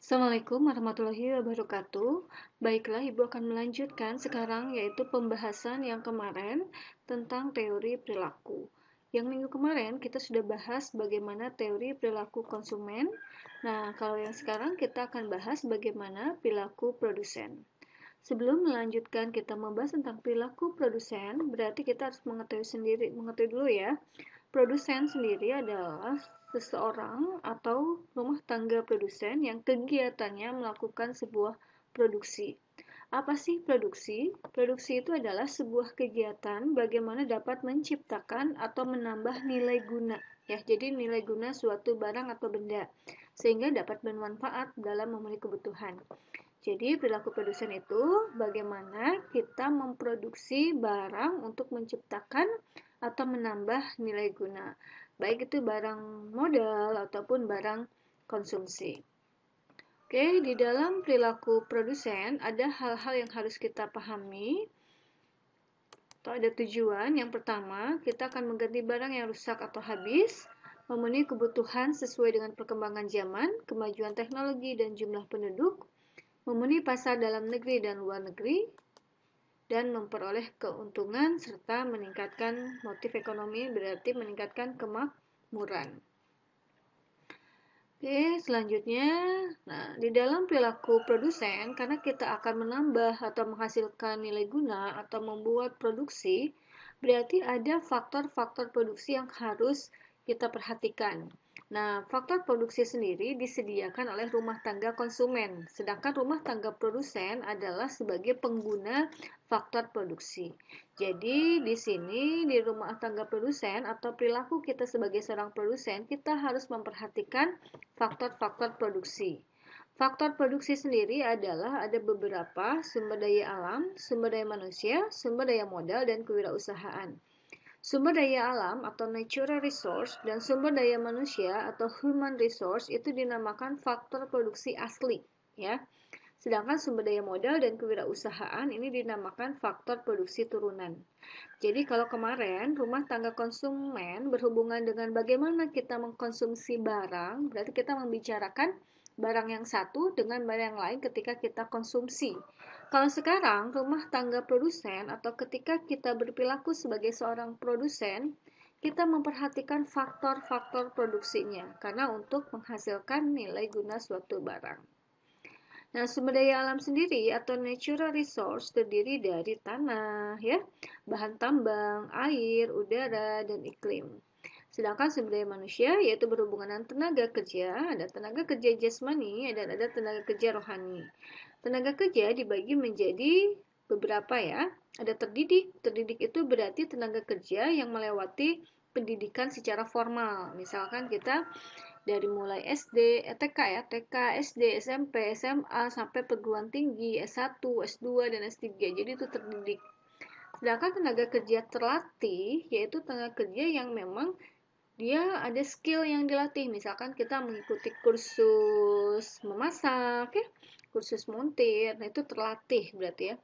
Assalamualaikum warahmatullahi wabarakatuh. Baiklah, Ibu akan melanjutkan sekarang yaitu pembahasan yang kemarin tentang teori perilaku. Yang minggu kemarin kita sudah bahas bagaimana teori perilaku konsumen. Nah, kalau yang sekarang kita akan bahas bagaimana perilaku produsen. Sebelum melanjutkan kita membahas tentang perilaku produsen, berarti kita harus mengetahui dulu ya. Produsen sendiri adalah seseorang atau rumah tangga produsen yang kegiatannya melakukan sebuah produksi. Apa sih produksi? Produksi itu adalah sebuah kegiatan bagaimana dapat menciptakan atau menambah nilai guna. Ya, jadi nilai guna suatu barang atau benda sehingga dapat bermanfaat dalam memenuhi kebutuhan. Jadi perilaku produsen itu bagaimana kita memproduksi barang untuk menciptakan atau menambah nilai guna. Baik itu barang modal ataupun barang konsumsi. Oke, di dalam perilaku produsen ada hal-hal yang harus kita pahami atau ada tujuan. Yang pertama, kita akan mengganti barang yang rusak atau habis, memenuhi kebutuhan sesuai dengan perkembangan zaman, kemajuan teknologi dan jumlah penduduk, memenuhi pasar dalam negeri dan luar negeri, dan memperoleh keuntungan serta meningkatkan motif ekonomi, berarti meningkatkan kemakmuran. Oke, selanjutnya, nah di dalam perilaku produsen, karena kita akan menambah atau menghasilkan nilai guna atau membuat produksi, berarti ada faktor-faktor produksi yang harus kita perhatikan. Nah, faktor produksi sendiri disediakan oleh rumah tangga konsumen, sedangkan rumah tangga produsen adalah sebagai pengguna faktor produksi. Jadi, di sini di rumah tangga produsen atau perilaku kita sebagai seorang produsen, kita harus memperhatikan faktor-faktor produksi. Faktor produksi sendiri adalah ada beberapa: sumber daya alam, sumber daya manusia, sumber daya modal, dan kewirausahaan. Sumber daya alam atau natural resource dan sumber daya manusia atau human resource itu dinamakan faktor produksi asli, ya. Sedangkan sumber daya modal dan kewirausahaan ini dinamakan faktor produksi turunan. Jadi kalau kemarin rumah tangga konsumen berhubungan dengan bagaimana kita mengkonsumsi barang, berarti kita membicarakan barang yang satu dengan barang yang lain ketika kita konsumsi. Kalau sekarang rumah tangga produsen atau ketika kita berperilaku sebagai seorang produsen, kita memperhatikan faktor-faktor produksinya karena untuk menghasilkan nilai guna suatu barang. Nah, sumber daya alam sendiri atau natural resource terdiri dari tanah, ya, bahan tambang, air, udara, dan iklim. Sedangkan sumber daya manusia yaitu berhubungan dengan tenaga kerja, ada tenaga kerja jasmani dan ada tenaga kerja rohani. Tenaga kerja dibagi menjadi beberapa, ya. Ada terdidik. Terdidik itu berarti tenaga kerja yang melewati pendidikan secara formal. Misalkan kita dari mulai SD, TK ya, TK, SD, SMP, SMA, sampai perguruan tinggi, S1, S2, dan S3. Jadi itu terdidik. Sedangkan tenaga kerja terlatih, yaitu tenaga kerja yang memang dia ada skill yang dilatih. Misalkan kita mengikuti kursus memasak, ya, kursus montir, nah itu terlatih berarti ya.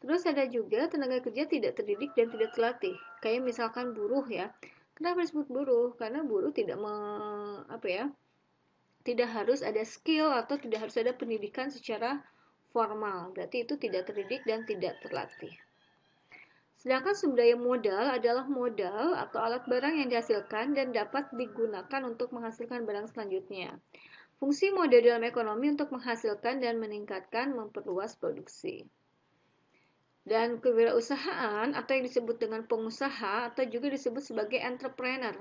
Terus ada juga tenaga kerja tidak terdidik dan tidak terlatih. Kayak misalkan buruh ya. Kenapa disebut buruh? Karena buruh tidak harus ada skill atau tidak harus ada pendidikan secara formal. Berarti itu tidak terdidik dan tidak terlatih. Sedangkan sumber daya modal adalah modal atau alat barang yang dihasilkan dan dapat digunakan untuk menghasilkan barang selanjutnya. Fungsi modal dalam ekonomi untuk menghasilkan dan meningkatkan memperluas produksi. Dan kewirausahaan atau yang disebut dengan pengusaha atau juga disebut sebagai entrepreneur,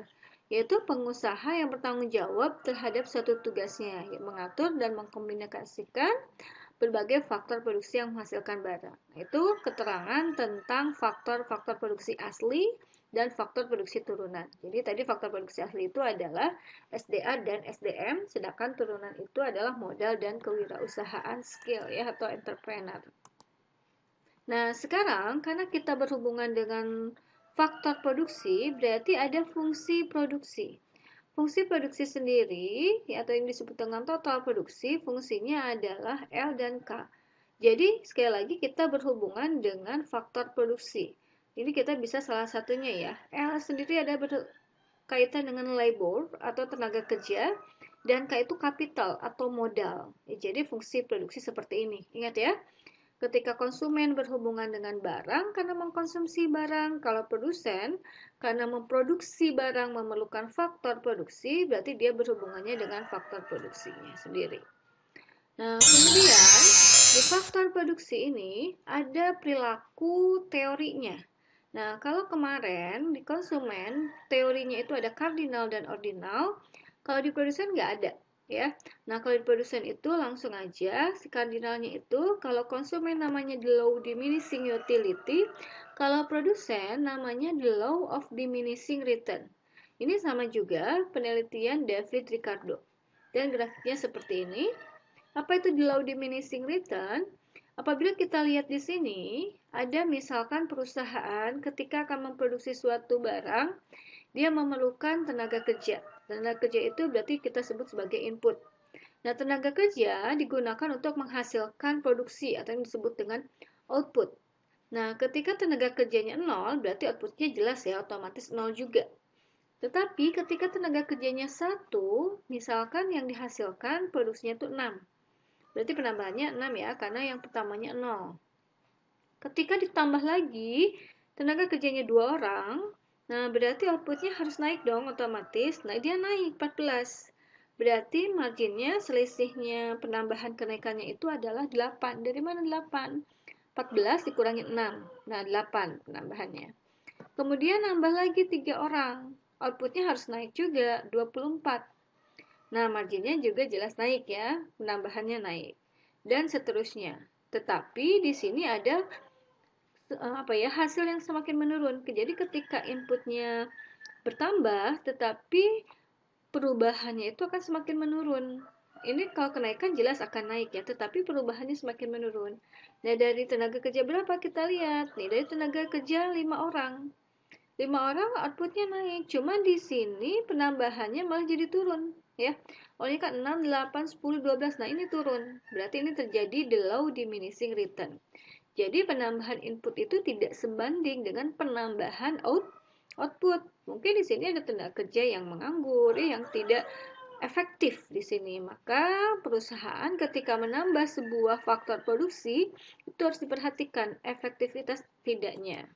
yaitu pengusaha yang bertanggung jawab terhadap suatu tugasnya, yang mengatur dan mengkomunikasikan berbagai faktor produksi yang menghasilkan barang. Itu keterangan tentang faktor-faktor produksi asli dan faktor produksi turunan. Jadi tadi faktor produksi asli itu adalah SDA dan SDM, sedangkan turunan itu adalah modal dan kewirausahaan skill ya atau entrepreneur. Nah, sekarang karena kita berhubungan dengan faktor produksi, berarti ada fungsi produksi. Fungsi produksi sendiri, atau yang disebut dengan total produksi, fungsinya adalah L dan K. Jadi, sekali lagi kita berhubungan dengan faktor produksi. Ini kita bisa salah satunya ya. L sendiri ada berkaitan dengan labor atau tenaga kerja, dan K itu kapital atau modal. Jadi fungsi produksi seperti ini. Ingat ya, ketika konsumen berhubungan dengan barang karena mengkonsumsi barang, kalau produsen karena memproduksi barang memerlukan faktor produksi, berarti dia berhubungannya dengan faktor produksinya sendiri. Nah, kemudian di faktor produksi ini ada perilaku teorinya. Nah, kalau kemarin di konsumen teorinya itu ada kardinal dan ordinal, kalau di produsen nggak ada, ya. Nah, kalau di produsen itu langsung aja si kardinalnya itu kalau konsumen namanya the law diminishing utility, kalau produsen namanya the law of diminishing return. Ini sama juga penelitian David Ricardo. Dan grafiknya seperti ini. Apa itu the law diminishing return? Apabila kita lihat di sini, ada misalkan perusahaan ketika akan memproduksi suatu barang, dia memerlukan tenaga kerja. Tenaga kerja itu berarti kita sebut sebagai input. Nah, tenaga kerja digunakan untuk menghasilkan produksi atau yang disebut dengan output. Nah, ketika tenaga kerjanya 0, berarti outputnya jelas ya, otomatis 0 juga. Tetapi ketika tenaga kerjanya 1, misalkan yang dihasilkan produksinya itu 6. Berarti penambahannya 6 ya, karena yang pertamanya 0. Ketika ditambah lagi, tenaga kerjanya 2 orang, nah berarti outputnya harus naik dong otomatis. Nah dia naik 14. Berarti marginnya, selisihnya penambahan kenaikannya itu adalah 8. Dari mana 8? 14 dikurangi 6. Nah 8 penambahannya. Kemudian nambah lagi 3 orang. Outputnya harus naik juga, 24. Nah, marginnya juga jelas naik ya, penambahannya naik. Dan seterusnya. Tetapi di sini ada hasil yang semakin menurun. Jadi ketika inputnya bertambah, tetapi perubahannya itu akan semakin menurun. Ini kalau kenaikan jelas akan naik ya, tetapi perubahannya semakin menurun. Nah, dari tenaga kerja berapa kita lihat? Nih, dari tenaga kerja 5 orang. 5 orang outputnya naik, cuman di sini penambahannya malah jadi turun ya. Oleh kan 6, 8, 10, 12. Nah, ini turun. Berarti ini terjadi the law diminishing return. Jadi penambahan input itu tidak sebanding dengan penambahan output. Mungkin di sini ada tenaga kerja yang menganggur, yang tidak efektif di sini. Maka perusahaan ketika menambah sebuah faktor produksi itu harus diperhatikan efektivitas tidaknya.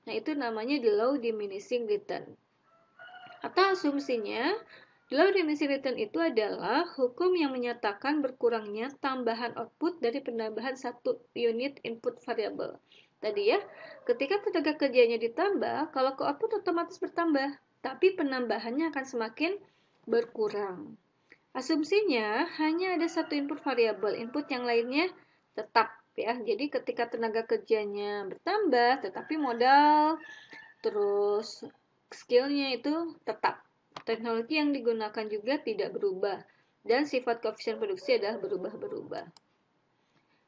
Nah, itu namanya the law diminishing return. Atau asumsinya, the law diminishing return itu adalah hukum yang menyatakan berkurangnya tambahan output dari penambahan satu unit input variable. Tadi ya, ketika tenaga kerjanya ditambah, kalau ke output otomatis bertambah, tapi penambahannya akan semakin berkurang. Asumsinya hanya ada satu input variabel, input yang lainnya tetap ya. Jadi ketika tenaga kerjanya bertambah, tetapi modal terus skillnya itu tetap. Teknologi yang digunakan juga tidak berubah dan sifat koefisien produksi adalah berubah-berubah.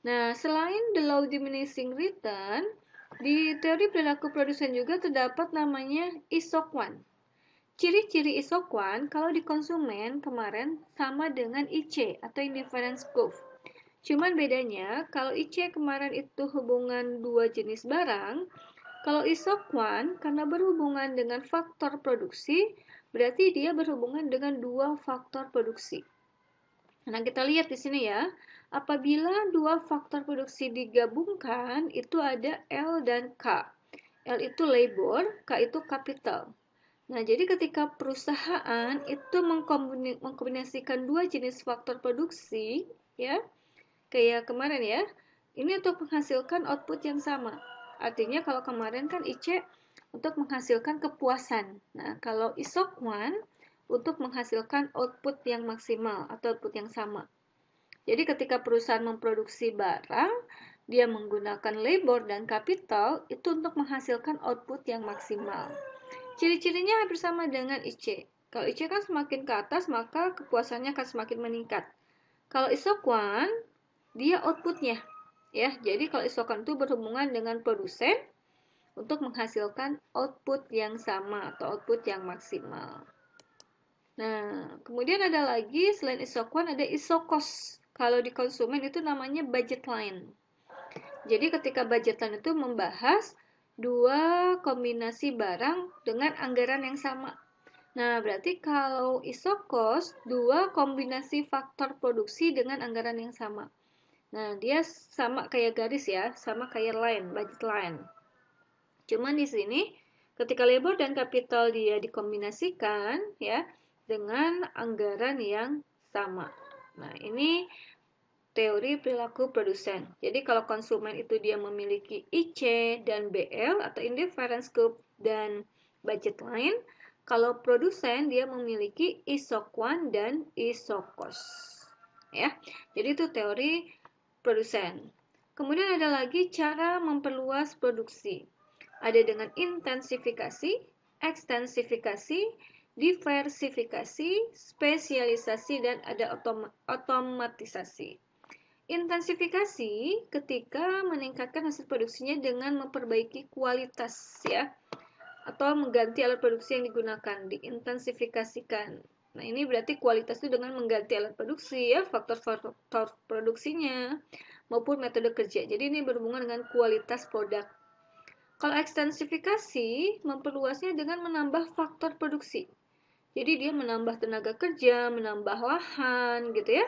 Nah, selain the law diminishing return, di teori perilaku produsen juga terdapat namanya ISOC1. Ciri-ciri ISOC1 kalau di konsumen kemarin sama dengan IC atau indifference curve. Cuman bedanya, kalau IC kemarin itu hubungan dua jenis barang, kalau ISOC1 karena berhubungan dengan faktor produksi, berarti dia berhubungan dengan dua faktor produksi. Nah, kita lihat di sini ya, apabila dua faktor produksi digabungkan, itu ada L dan K. L itu labor, K itu capital. Nah, jadi ketika perusahaan itu mengkombinasikan dua jenis faktor produksi, ya, kayak kemarin ya, ini untuk menghasilkan output yang sama. Artinya kalau kemarin kan IC untuk menghasilkan kepuasan. Nah, kalau ISOC1 untuk menghasilkan output yang maksimal atau output yang sama. Jadi ketika perusahaan memproduksi barang, dia menggunakan labor dan capital itu untuk menghasilkan output yang maksimal. Ciri-cirinya hampir sama dengan IC. Kalau IC kan semakin ke atas, maka kepuasannya akan semakin meningkat. Kalau ISOC1, dia outputnya. Ya, jadi kalau ISOC1 itu berhubungan dengan produsen untuk menghasilkan output yang sama atau output yang maksimal. Nah, kemudian ada lagi, selain ISOC1 ada ISOCOST. Kalau di konsumen itu namanya budget line. Jadi ketika budget line itu membahas dua kombinasi barang dengan anggaran yang sama. Nah, berarti kalau iso cost, dua kombinasi faktor produksi dengan anggaran yang sama. Nah, dia sama kayak garis ya, sama kayak line, budget line. Cuman di sini ketika labor dan capital dia dikombinasikan ya dengan anggaran yang sama. Nah, ini teori perilaku produsen. Jadi kalau konsumen itu dia memiliki IC dan BL atau indifference scope dan budget line, kalau produsen dia memiliki ISO-QUAN dan ISO-COST. Ya. Jadi itu teori produsen. Kemudian ada lagi cara memperluas produksi. Ada dengan intensifikasi, ekstensifikasi, diversifikasi, spesialisasi, dan ada otomatisasi. Intensifikasi ketika meningkatkan hasil produksinya dengan memperbaiki kualitas ya, atau mengganti alat produksi yang digunakan, diintensifikasikan. Nah, ini berarti kualitas itu dengan mengganti alat produksi ya, faktor-faktor produksinya maupun metode kerja. Jadi ini berhubungan dengan kualitas produk. Kalau ekstensifikasi, memperluasnya dengan menambah faktor produksi. Jadi dia menambah tenaga kerja, menambah lahan gitu ya,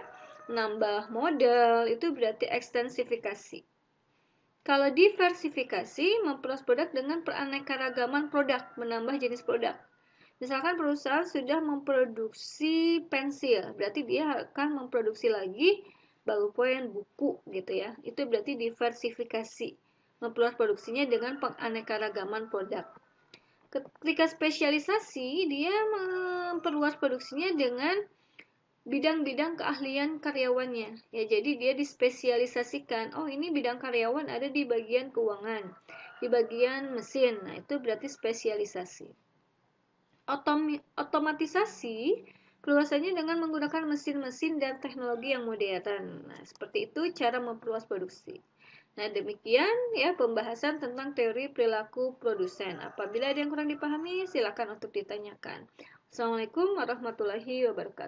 menambah modal, itu berarti ekstensifikasi. Kalau diversifikasi, memperluas produk dengan peraneka-ragaman produk, menambah jenis produk. Misalkan perusahaan sudah memproduksi pensil, berarti dia akan memproduksi lagi ballpoint, buku gitu ya. Itu berarti diversifikasi, memperluas produksinya dengan penganeka-ragaman produk. Ketika spesialisasi, dia memperluas produksinya dengan bidang-bidang keahlian karyawannya. Ya, jadi dia dispesialisasikan. Oh, ini bidang karyawan ada di bagian keuangan, di bagian mesin. Nah, itu berarti spesialisasi. Otomatisasi perluasannya dengan menggunakan mesin-mesin dan teknologi yang modern. Nah, seperti itu cara memperluas produksi. Nah, demikian ya pembahasan tentang teori perilaku produsen. Apabila ada yang kurang dipahami, silakan untuk ditanyakan. Assalamualaikum warahmatullahi wabarakatuh.